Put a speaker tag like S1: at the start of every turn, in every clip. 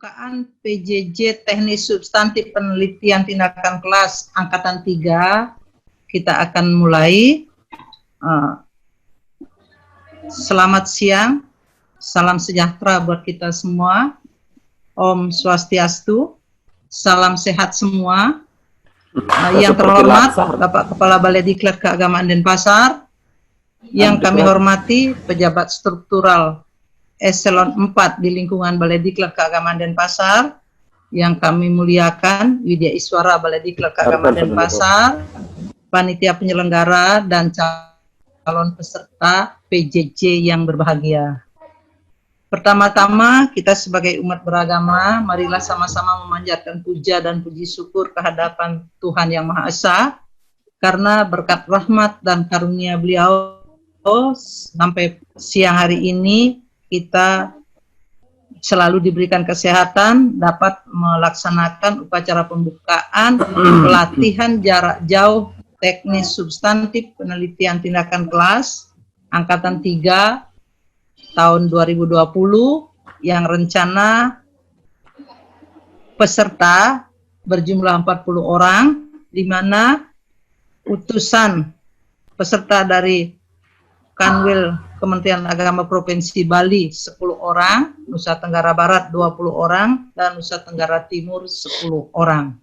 S1: pembukaan PJJ Teknik Substantif Penelitian Tindakan Kelas Angkatan 3 kita akan mulai. Selamat siang, salam sejahtera buat kita semua. Om Swastiastu, salam sehat semua. Yang terhormat Bapak Kepala Balai Diklat Keagamaan Denpasar, yang kami hormati pejabat struktural Eselon 4 di lingkungan Balai Diklat Keagamaan Denpasar, yang kami muliakan Widya Iswara Balai Diklat Keagamaan Denpasar, panitia penyelenggara dan calon peserta PJJ yang berbahagia. Pertama-tama kita sebagai umat beragama, marilah sama-sama memanjatkan puja dan puji syukur kehadapan Tuhan Yang Maha Esa, karena berkat rahmat dan karunia Beliau sampai siang hari ini kita selalu diberikan kesehatan, dapat melaksanakan upacara pembukaan pelatihan jarak jauh teknis substantif penelitian tindakan kelas Angkatan 3 tahun 2020 yang rencana peserta berjumlah 40 orang, di mana utusan peserta dari Kanwil Kementerian Agama Provinsi Bali 10 orang, Nusa Tenggara Barat 20 orang, dan Nusa Tenggara Timur 10 orang.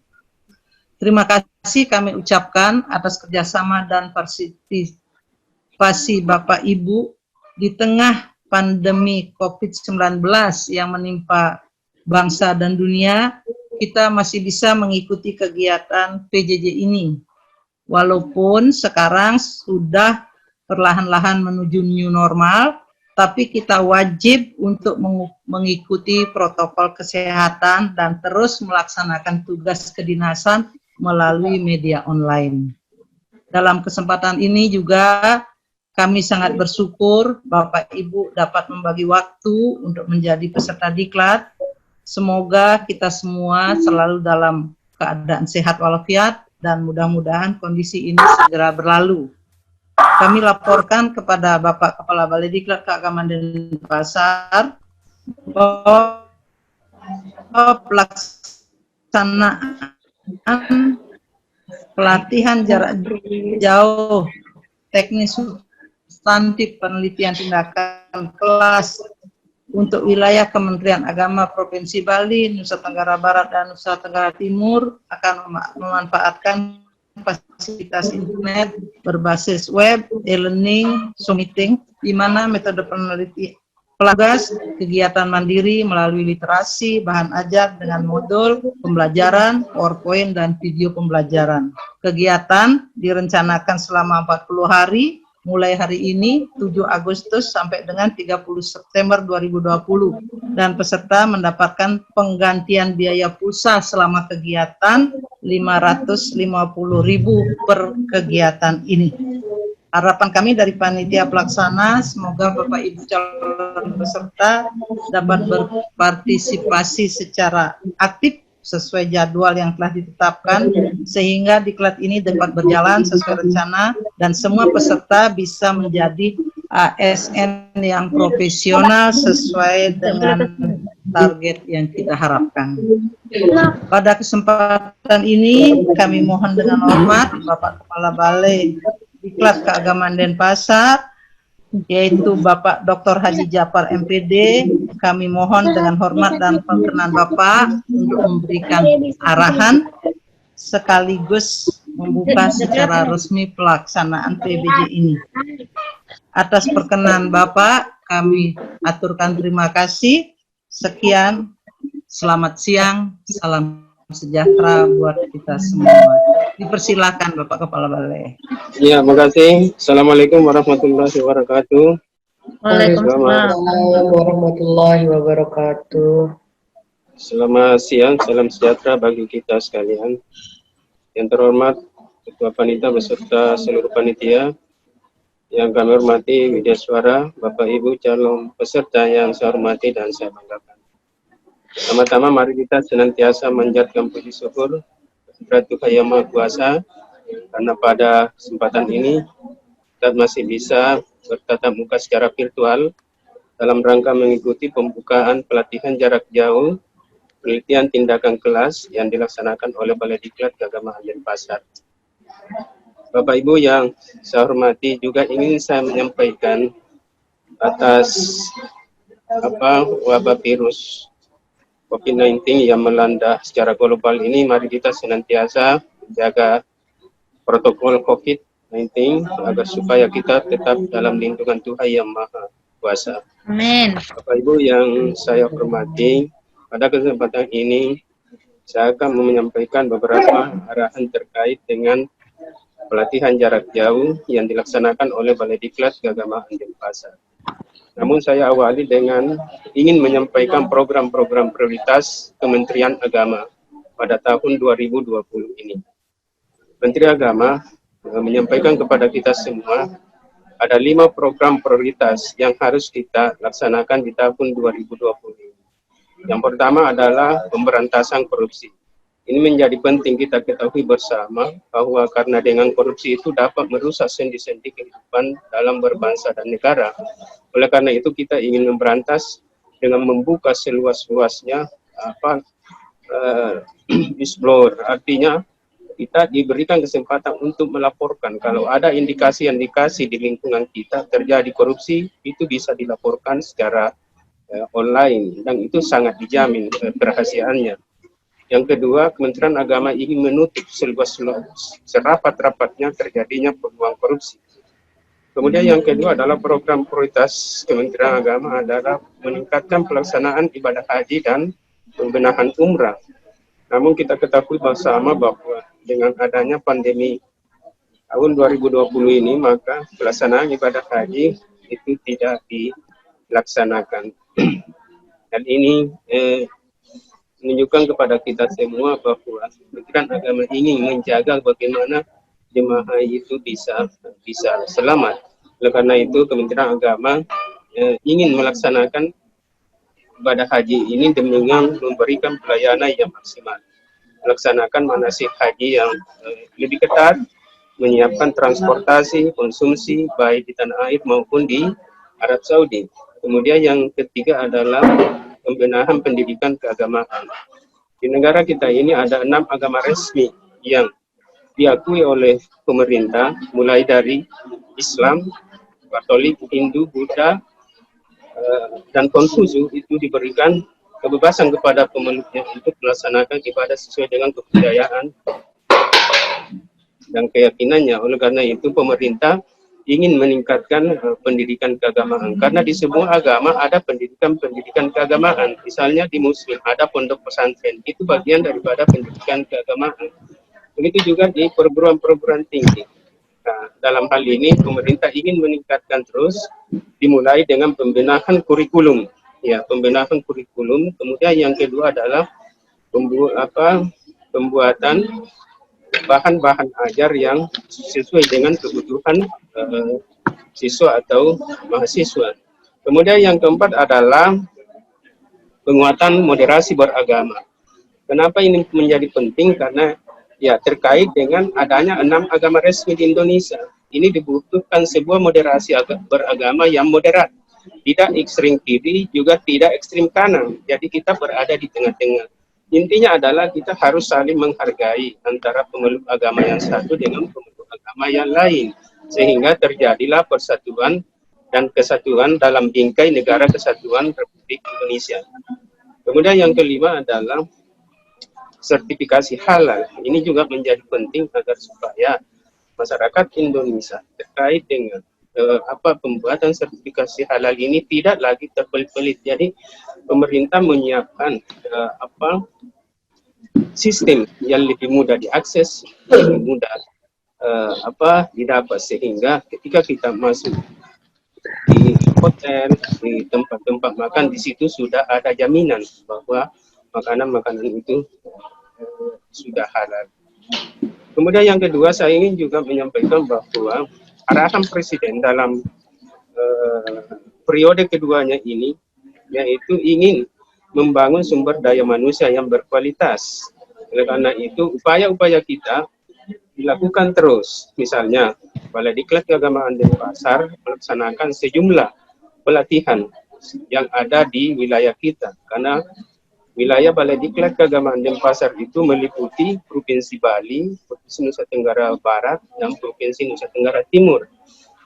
S1: Terima kasih kami ucapkan atas kerjasama dan partisipasi Bapak Ibu di tengah pandemi COVID-19 yang menimpa bangsa dan dunia. Kita masih bisa mengikuti kegiatan PJJ ini. Walaupun sekarang sudah perlahan-lahan menuju new normal, tapi kita wajib untuk mengikuti protokol kesehatan dan terus melaksanakan tugas kedinasan melalui media online. Dalam kesempatan ini juga kami sangat bersyukur Bapak Ibu dapat membagi waktu untuk menjadi peserta diklat. Semoga kita semua selalu dalam keadaan sehat walafiat dan mudah-mudahan kondisi ini segera berlalu. Kami laporkan kepada Bapak Kepala Balai Diklat Keagamaan Denpasar bahwa pelaksanaan pelatihan jarak jauh teknis substantif penelitian tindakan kelas untuk wilayah Kementerian Agama Provinsi Bali, Nusa Tenggara Barat, dan Nusa Tenggara Timur akan memanfaatkan fasilitas internet berbasis web, e-learning, Zoom meeting, di mana metode penelitian pelagas kegiatan mandiri melalui literasi, bahan ajar dengan modul pembelajaran, PowerPoint, dan video pembelajaran. Kegiatan direncanakan selama 40 hari, mulai hari ini 7 Agustus sampai dengan 30 September 2020, dan peserta mendapatkan penggantian biaya pulsa selama kegiatan 550.000 per kegiatan ini. Harapan kami dari panitia pelaksana, semoga Bapak Ibu calon peserta dapat berpartisipasi secara aktif sesuai jadwal yang telah ditetapkan, sehingga diklat ini dapat berjalan sesuai rencana dan semua peserta bisa menjadi ASN yang profesional sesuai dengan target yang kita harapkan. Pada kesempatan ini kami mohon dengan hormat Bapak Kepala Balai Diklat Keagamaan Denpasar, yaitu Bapak Dr. Haji Japar MPD, kami mohon dengan hormat dan perkenan Bapak untuk memberikan arahan sekaligus membuka secara resmi pelaksanaan PBJ ini. Atas perkenan Bapak, kami aturkan terima kasih. Sekian, selamat siang, salam sejahtera buat kita semua. Dipersilakan Bapak Kepala Balai.
S2: Ya, makasih. Assalamualaikum warahmatullahi wabarakatuh.
S3: Waalaikumsalam warahmatullahi wabarakatuh.
S2: Selamat siang, salam sejahtera bagi kita sekalian. Yang terhormat Ketua Panitia beserta seluruh panitia, yang kami hormati Widya Iswara, Bapak Ibu calon peserta yang saya hormati dan saya banggakan. Pertama-tama mari kita senantiasa menjadikan puji syukur kepada Tuhan Yang Maha Kuasa, karena pada kesempatan ini kita masih bisa bertatap muka secara virtual dalam rangka mengikuti pembukaan pelatihan jarak jauh penelitian tindakan kelas yang dilaksanakan oleh Balai Diklat Keagamaan Denpasar. Bapak Ibu yang saya hormati, juga ingin saya menyampaikan atas wabah virus COVID-19 yang melanda secara global ini, mari kita senantiasa menjaga protokol COVID-19 agar supaya kita tetap dalam lindungan Tuhan Yang Maha Kuasa.
S4: Amin.
S2: Bapak Ibu yang saya hormati, pada kesempatan ini saya akan menyampaikan beberapa arahan terkait dengan pelatihan jarak jauh yang dilaksanakan oleh Balai Diklat Keagamaan Denpasar. Namun saya awali dengan ingin menyampaikan program-program prioritas Kementerian Agama pada tahun 2020 ini. Menteri Agama menyampaikan kepada kita semua ada 5 program prioritas yang harus kita laksanakan di tahun 2020 ini. Yang pertama adalah pemberantasan korupsi. Ini menjadi penting kita ketahui bersama bahwa karena dengan korupsi itu dapat merusak sendi-sendi kehidupan dalam berbangsa dan negara. Oleh karena itu kita ingin memberantas dengan membuka seluas-luasnya whistleblower. Artinya kita diberikan kesempatan untuk melaporkan kalau ada indikasi-indikasi di lingkungan kita terjadi korupsi, itu bisa dilaporkan secara online dan itu sangat dijamin kerahasiaannya. Yang kedua, Kementerian Agama ingin menutup serapat-rapatnya terjadinya peluang korupsi. Kemudian yang kedua adalah program prioritas Kementerian Agama adalah meningkatkan pelaksanaan ibadah haji dan pembenahan umrah. Namun kita ketahui bersama bahwa dengan adanya pandemi tahun 2020 ini, maka pelaksanaan ibadah haji itu tidak dilaksanakan. Dan ini menunjukkan kepada kita semua bahwa Kementerian Agama ingin menjaga bagaimana jemaah haji itu bisa selamat. Oleh karena itu Kementerian Agama ingin melaksanakan ibadah haji ini dengan memberikan pelayanan yang maksimal, melaksanakan manasik haji yang lebih ketat, menyiapkan transportasi, konsumsi baik di tanah air maupun di Arab Saudi. Kemudian yang ketiga adalah pembenahan pendidikan keagamaan. Di negara kita ini ada 6 agama resmi yang diakui oleh pemerintah, mulai dari Islam, Katolik, Hindu, Buddha, dan Konfusius. Itu diberikan kebebasan kepada pemeluknya untuk melaksanakan ibadah sesuai dengan kebudayaan dan keyakinannya. Oleh karena itu pemerintah ingin meningkatkan pendidikan keagamaan, karena di semua agama ada pendidikan keagamaan. Misalnya di Muslim ada pondok pesantren, itu bagian daripada pendidikan keagamaan. Begitu juga di perguruan-perguruan tinggi. Nah, dalam hal ini pemerintah ingin meningkatkan terus, dimulai dengan pembenahan kurikulum. Ya, pembenahan kurikulum. Kemudian yang kedua adalah pembuatan bahan-bahan ajar yang sesuai dengan kebutuhan siswa atau mahasiswa. Kemudian yang keempat adalah penguatan moderasi beragama. Kenapa ini menjadi penting? Karena ya terkait dengan adanya 6 agama resmi di Indonesia. Ini dibutuhkan sebuah moderasi beragama yang moderat, tidak ekstrim kiri, juga tidak ekstrim kanan. Jadi kita berada di tengah-tengah. Intinya adalah kita harus saling menghargai antara pemeluk agama yang satu dengan pemeluk agama yang lain, sehingga terjadilah persatuan dan kesatuan dalam bingkai negara kesatuan Republik Indonesia. Kemudian yang kelima adalah sertifikasi halal. Ini juga menjadi penting agar supaya masyarakat Indonesia terkait dengan pembuatan sertifikasi halal ini tidak lagi terpelit-pelit. Jadi pemerintah menyiapkan sistem yang lebih mudah diakses, lebih mudah didapat, sehingga ketika kita masuk di hotel, di tempat-tempat makan, di situ sudah ada jaminan bahwa makanan-makanan itu sudah halal. Kemudian yang kedua, saya ingin juga menyampaikan bahwa arahan Presiden dalam periode keduanya ini, yaitu ingin membangun sumber daya manusia yang berkualitas. Oleh karena itu, upaya-upaya kita dilakukan terus. Misalnya, Balai Diklat Keagamaan Denpasar melaksanakan sejumlah pelatihan yang ada di wilayah kita. Karena Wilayah Balai Diklat Keagamaan Denpasar itu meliputi Provinsi Bali, Provinsi Nusa Tenggara Barat, dan Provinsi Nusa Tenggara Timur.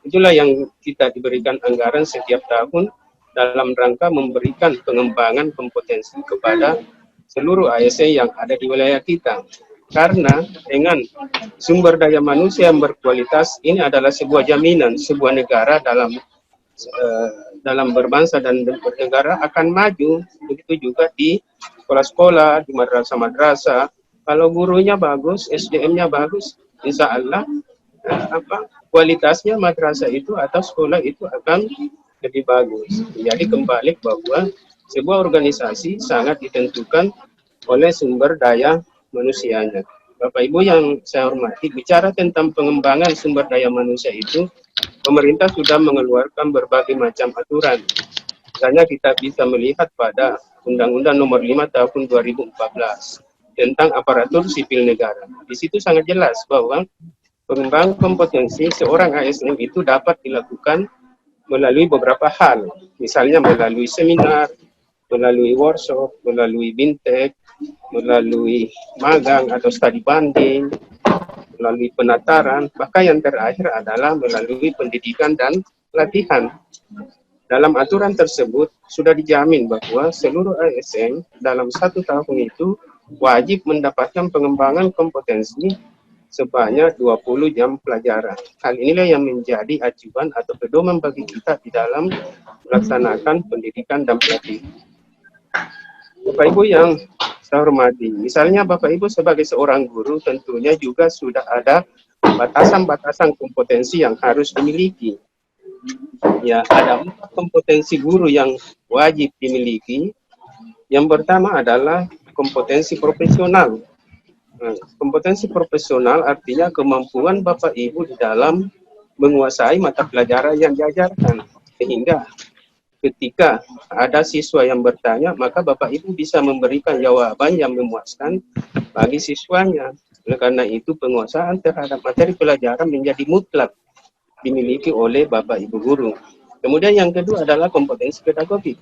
S2: Itulah yang kita diberikan anggaran setiap tahun dalam rangka memberikan pengembangan kompetensi kepada seluruh ASN yang ada di wilayah kita. Karena dengan sumber daya manusia yang berkualitas, ini adalah sebuah jaminan sebuah negara dalam berbangsa dan bernegara akan maju. Begitu juga di sekolah-sekolah, di madrasah-madrasah. Kalau gurunya bagus, SDM-nya bagus, insya Allah kualitasnya madrasah itu atau sekolah itu akan lebih bagus. Jadi kembali bahwa sebuah organisasi sangat ditentukan oleh sumber daya manusianya. Bapak Ibu yang saya hormati, bicara tentang pengembangan sumber daya manusia itu, pemerintah sudah mengeluarkan berbagai macam aturan. Misalnya kita bisa melihat pada Undang-Undang Nomor 5 Tahun 2014 tentang aparatur sipil negara. Di situ sangat jelas bahwa pengembangan kompetensi seorang ASN itu dapat dilakukan melalui beberapa hal. Misalnya melalui seminar, melalui workshop, melalui bintek, melalui magang atau studi banding, melalui penataran, bahkan yang terakhir adalah melalui pendidikan dan pelatihan. Dalam aturan tersebut sudah dijamin bahwa seluruh ASN dalam 1 tahun itu wajib mendapatkan pengembangan kompetensi sebanyak 20 jam pelajaran. Hal inilah yang menjadi acuan atau pedoman bagi kita di dalam melaksanakan pendidikan dan pelatihan. Bapak Ibu yang saya hormati, misalnya Bapak Ibu sebagai seorang guru tentunya juga sudah ada batasan-batasan kompetensi yang harus dimiliki. Ya, ada 4 kompetensi guru yang wajib dimiliki. Yang pertama adalah kompetensi profesional. Kompetensi profesional artinya kemampuan Bapak Ibu di dalam menguasai mata pelajaran yang diajarkan. Sehingga ketika ada siswa yang bertanya, maka Bapak Ibu bisa memberikan jawaban yang memuaskan bagi siswanya. Oleh karena itu, penguasaan terhadap materi pelajaran menjadi mutlak dimiliki oleh Bapak Ibu guru. Kemudian yang kedua adalah kompetensi pedagogik,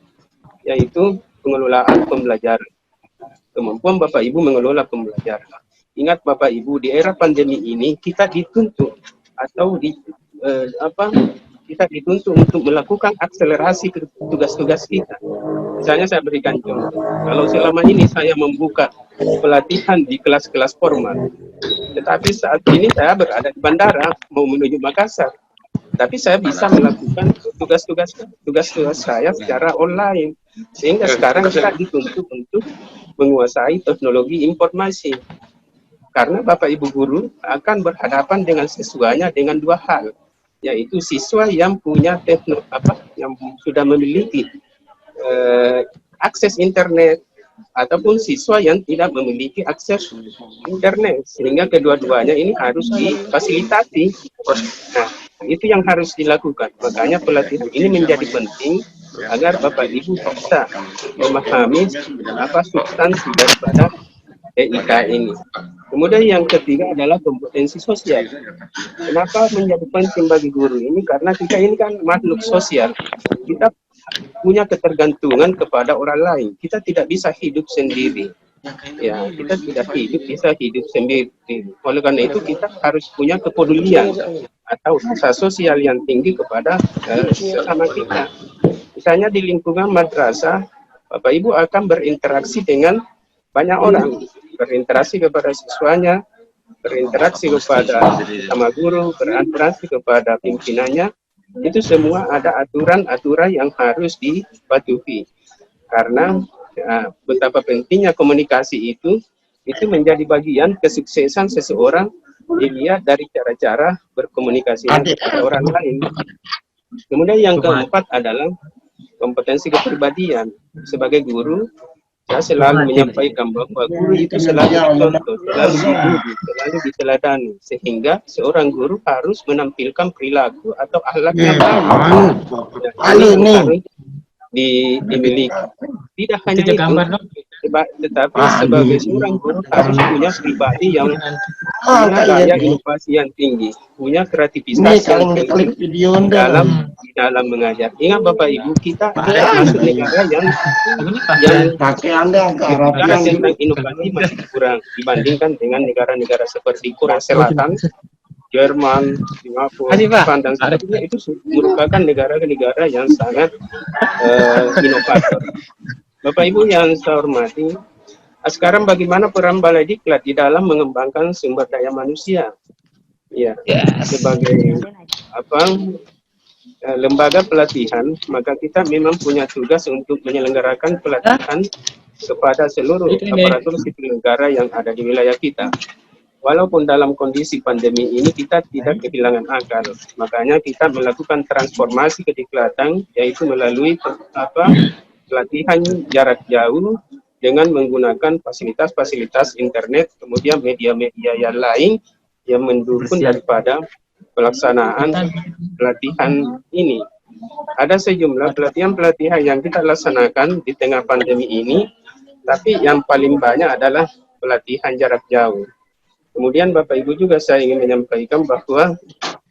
S2: yaitu pengelolaan pembelajaran. Kemampuan Bapak Ibu mengelola pembelajaran. Ingat Bapak Ibu, di era pandemi ini kita dituntut atau kita dituntut untuk melakukan akselerasi ke tugas-tugas kita. Misalnya saya berikan contoh, kalau selama ini saya membuka pelatihan di kelas-kelas formal, tetapi saat ini saya berada di bandara mau menuju Makassar, tapi saya bisa melakukan tugas-tugas saya secara online, sehingga sekarang kita dituntut untuk menguasai teknologi informasi. Karena Bapak Ibu guru akan berhadapan dengan siswanya dengan 2 hal, yaitu siswa yang punya yang sudah memiliki akses internet, ataupun siswa yang tidak memiliki akses internet, sehingga kedua-duanya ini harus difasilitasi. Nah, itu yang harus dilakukan. Makanya pelatihan ini menjadi penting agar Bapak Ibu bisa memahami substansi daripada EIK ini. Kemudian yang ketiga adalah kompetensi sosial. Kenapa menjadi penting bagi guru ini? Karena kita ini kan makhluk sosial. Kita punya ketergantungan kepada orang lain. Kita tidak bisa hidup sendiri. Ya, kita tidak bisa hidup sendiri. Oleh karena itu kita harus punya kepedulian atau rasa sosial yang tinggi kepada sesama kita. Misalnya di lingkungan madrasah, Bapak Ibu akan berinteraksi dengan banyak orang, berinteraksi kepada siswanya, berinteraksi kepada sama guru, berinteraksi kepada pimpinannya. Itu semua ada aturan-aturan yang harus dipatuhi. Karena betapa pentingnya komunikasi itu menjadi bagian kesuksesan seseorang dilihat dari cara-cara berkomunikasinya kepada orang lain. Kemudian yang keempat adalah kompetensi kepribadian. Sebagai guru, saya selalu menyampaikan bahwa guru itu selalu dicontoh, selalu dipuji, selalu diteladani, sehingga seorang guru harus menampilkan perilaku atau akhlak yang baik. Dimiliki. Tidak hanya itu, tetapi sebagai seorang guru harus punya pribadi yang punya daya inovasi yang tinggi, punya kreativitas yang tinggi dalam dalam mengajar. Ingat Bapak Ibu, kita termasuk negara yang bicara tentang inovasi masih kurang dibandingkan dengan negara-negara seperti Korea Selatan, Jerman, Singapura, Jepang, dan sebagainya. Itu merupakan negara-negara yang sangat inovator. Bapak Ibu yang saya hormati, sekarang bagaimana peran Balai Diklat di dalam mengembangkan sumber daya manusia? Ya, sebagai lembaga pelatihan, maka kita memang punya tugas untuk menyelenggarakan pelatihan kepada seluruh aparatur sipil negara yang ada di wilayah kita. Walaupun dalam kondisi pandemi ini kita tidak kehilangan akal, makanya kita melakukan transformasi kediklatan, yaitu melalui pelatihan jarak jauh dengan menggunakan fasilitas-fasilitas internet, kemudian media-media yang lain yang mendukung daripada pelaksanaan pelatihan ini. Ada sejumlah pelatihan-pelatihan yang kita laksanakan di tengah pandemi ini, tapi yang paling banyak adalah pelatihan jarak jauh. Kemudian Bapak Ibu juga saya ingin menyampaikan bahwa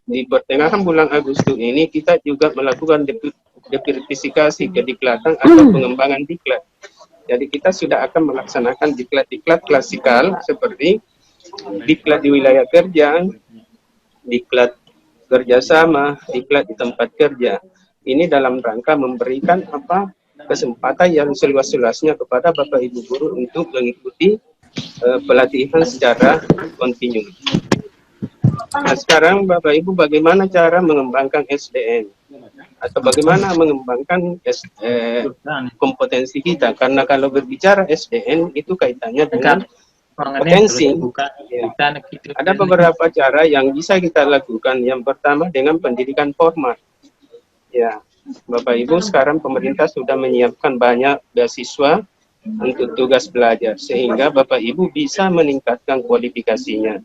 S2: di pertengahan bulan Agustus ini kita juga melakukan desertifikasi kediklatan atau pengembangan diklat. Jadi kita sudah akan melaksanakan diklat-diklat klasikal seperti diklat di wilayah kerja, diklat kerjasama, diklat di tempat kerja. Ini dalam rangka memberikan kesempatan yang seluas-luasnya kepada Bapak Ibu guru untuk mengikuti pelatihan secara kontinu. Nah, sekarang Bapak Ibu, bagaimana cara mengembangkan SDM atau bagaimana mengembangkan kompetensi kita? Karena kalau berbicara SDM itu kaitannya dengan potensi. Ya. Ada beberapa cara yang bisa kita lakukan. Yang pertama dengan pendidikan formal. Ya, Bapak Ibu, sekarang pemerintah sudah menyiapkan banyak beasiswa untuk tugas belajar, sehingga Bapak Ibu bisa meningkatkan kualifikasinya.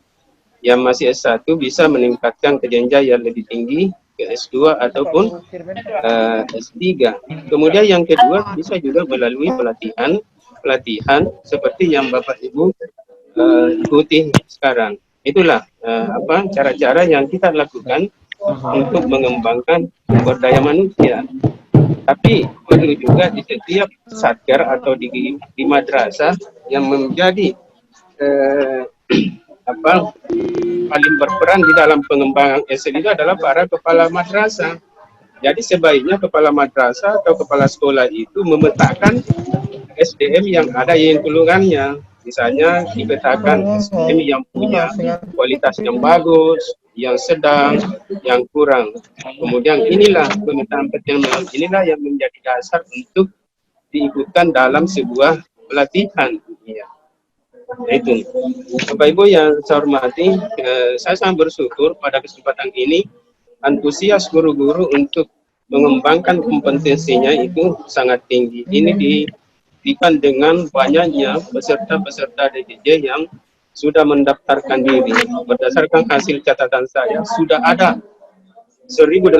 S2: Yang masih S1 bisa meningkatkan ke jenjang yang lebih tinggi, ke S2 ataupun S3. Kemudian yang kedua bisa juga melalui pelatihan seperti yang Bapak Ibu ikuti sekarang. Itulah cara-cara yang kita lakukan untuk mengembangkan sumber daya manusia. Tapi perlu juga di setiap satker atau di madrasah yang menjadi paling berperan di dalam pengembangan SDM itu adalah para kepala madrasah. Jadi sebaiknya kepala madrasah atau kepala sekolah itu memetakan SDM yang ada yang kelurahannya. Misalnya dipetakan SDM yang punya kualitas yang bagus, yang sedang, yang kurang. Kemudian inilah pemetaan inilah yang menjadi dasar untuk diikutkan dalam sebuah pelatihan. Ya. Itu. Bapak Ibu yang saya hormati, saya sangat bersyukur pada kesempatan ini antusias guru-guru untuk mengembangkan kompetensinya itu sangat tinggi. Ini dibandingkan dengan banyaknya peserta-peserta DJJ yang sudah mendaftarkan diri. Berdasarkan hasil catatan saya, sudah ada 1.890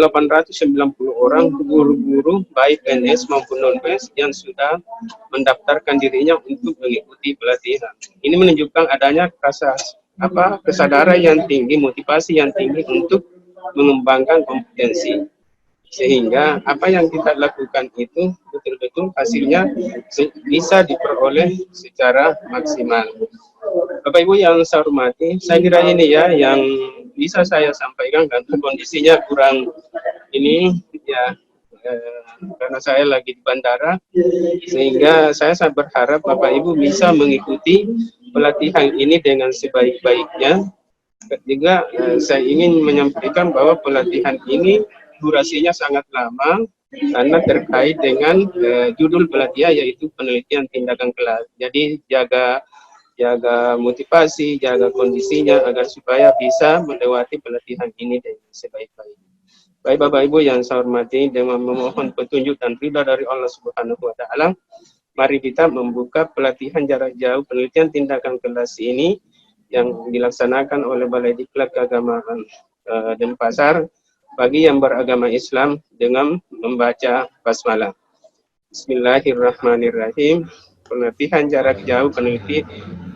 S2: orang guru-guru baik PNS maupun non-PNS yang sudah mendaftarkan dirinya untuk mengikuti pelatihan. Ini menunjukkan adanya kesadaran yang tinggi, motivasi yang tinggi untuk mengembangkan kompetensi. Sehingga apa yang kita lakukan itu betul-betul hasilnya bisa diperoleh secara maksimal. Bapak Ibu yang saya hormati, saya kira ini ya yang bisa saya sampaikan karena kondisinya kurang ini ya karena saya lagi di bandara, sehingga saya sangat berharap Bapak Ibu bisa mengikuti pelatihan ini dengan sebaik-baiknya. Juga saya ingin menyampaikan bahwa pelatihan ini durasinya sangat lama karena terkait dengan judul pelatihan yaitu penelitian tindakan kelas. Jadi jaga motivasi, jaga kondisinya agar supaya bisa melewati pelatihan ini dengan sebaik-baiknya. Baik Bapak Ibu yang saya hormati, dengan memohon petunjuk dan ridha dari Allah Subhanahu wa taala, mari kita membuka pelatihan jarak jauh penelitian tindakan kelas ini yang dilaksanakan oleh Balai Diklat Keagamaan Denpasar bagi yang beragama Islam dengan membaca basmalah. Bismillahirrahmanirrahim. Pelatihan jarak jauh peneliti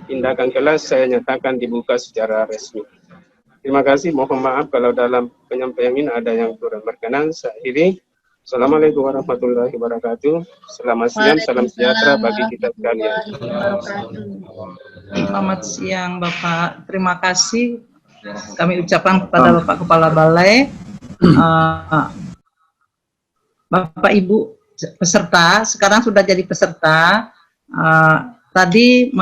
S2: tindakan kelas saya nyatakan dibuka secara resmi. Terima kasih, mohon maaf kalau dalam penyampaian ini ada yang kurang berkenan. Saya akhiri. Assalamualaikum warahmatullahi wabarakatuh. Selamat siang, salam sejahtera bagi kita sekalian.
S1: Selamat siang Bapak, terima kasih kami ucapkan kepada Bapak Kepala Balai, Bapak Ibu peserta, sekarang sudah jadi peserta. Tadi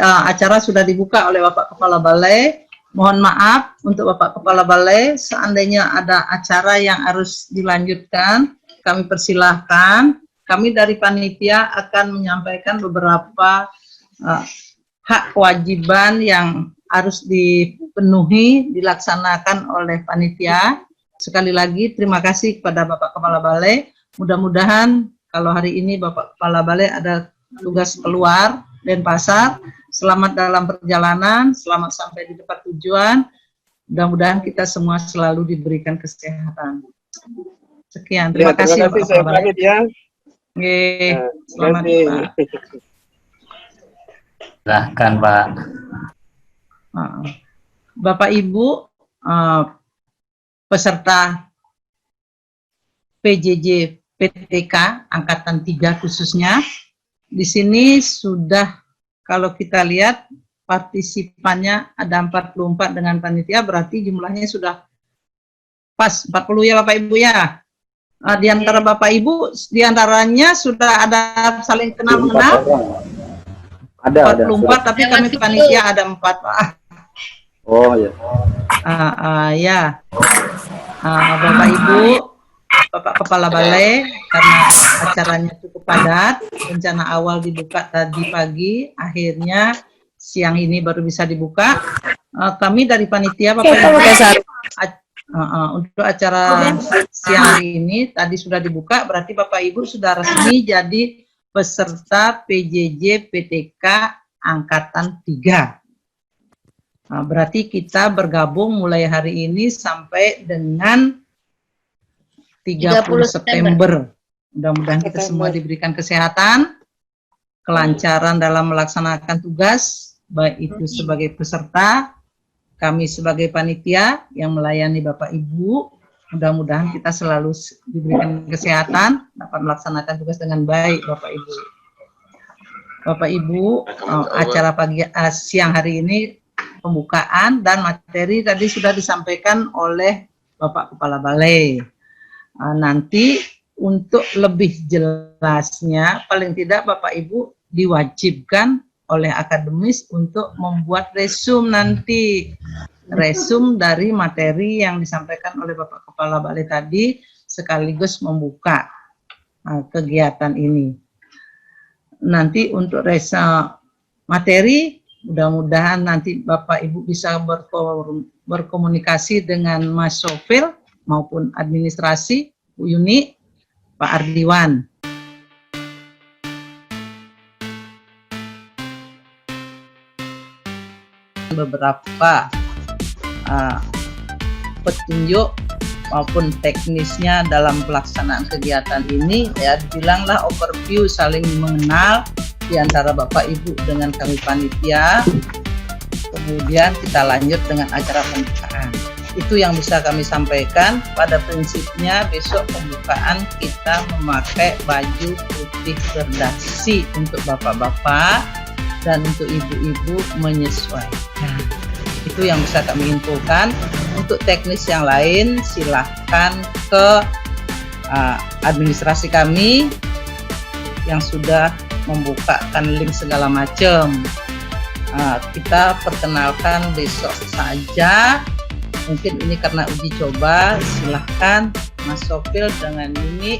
S1: acara sudah dibuka oleh Bapak Kepala Balai. Mohon maaf untuk Bapak Kepala Balai, seandainya ada acara yang harus dilanjutkan, kami persilahkan. Kami dari panitia akan menyampaikan beberapa hak kewajiban yang harus dipenuhi, dilaksanakan oleh panitia. Sekali lagi terima kasih kepada Bapak Kepala Balai. Mudah-mudahan kalau hari ini Bapak Kepala Balai ada tugas keluar Denpasar, selamat dalam perjalanan, selamat sampai di tempat tujuan. Mudah-mudahan kita semua selalu diberikan kesehatan. Sekian, terima kasih Bapak Kepala Balai. Selamat Pak.
S4: Silahkan Pak.
S1: Bapak Ibu peserta PJJ PTK Angkatan 3 khususnya, di sini sudah kalau kita lihat partisipannya ada 44 dengan panitia, berarti jumlahnya sudah pas 40 ya Bapak Ibu ya. Di antara Bapak Ibu, di antaranya sudah ada saling kenal-mengenal.
S4: Ada
S1: 44, tapi kami panitia ada 4 Pak.
S4: Oh ya.
S1: Ya. Bapak Ibu, Bapak Kepala Balai, karena acaranya cukup padat, rencana awal dibuka tadi pagi, akhirnya siang ini baru bisa dibuka. Kami dari panitia Bapak Ibu, untuk acara siang hari ini tadi sudah dibuka, berarti Bapak Ibu sudah resmi jadi peserta PJJ PTK Angkatan 3. Berarti kita bergabung mulai hari ini sampai dengan 30 September. Mudah-mudahan kita semua diberikan kesehatan, kelancaran dalam melaksanakan tugas, baik itu sebagai peserta, kami sebagai panitia yang melayani Bapak Ibu. Mudah-mudahan kita selalu diberikan kesehatan, dapat melaksanakan tugas dengan baik Bapak Ibu. Bapak Ibu, acara siang hari ini pembukaan dan materi tadi sudah disampaikan oleh Bapak Kepala Balai. Nanti untuk lebih jelasnya, paling tidak Bapak Ibu diwajibkan oleh akademis untuk membuat resume nanti. Resume dari materi yang disampaikan oleh Bapak Kepala Balai tadi, sekaligus membuka kegiatan ini. Nanti untuk materi, mudah-mudahan nanti Bapak Ibu bisa berkomunikasi dengan Mas Sofil maupun administrasi, Bu Yuni, Pak Ardiwan. Beberapa petunjuk maupun teknisnya dalam pelaksanaan kegiatan ini, ya dibilanglah overview, saling mengenal di antara Bapak Ibu dengan kami panitia. Kemudian kita lanjut dengan acara pembukaan. Itu yang bisa kami sampaikan. Pada prinsipnya besok pembukaan kita memakai baju putih berdasi untuk bapak-bapak dan untuk ibu-ibu menyesuaikan. Itu yang bisa kami infokan. Untuk teknis yang lain silahkan ke administrasi kami yang sudah membukakan link segala macam. Kita perkenalkan besok saja. Mungkin ini karena uji coba, silahkan Mas Sofil dengan ini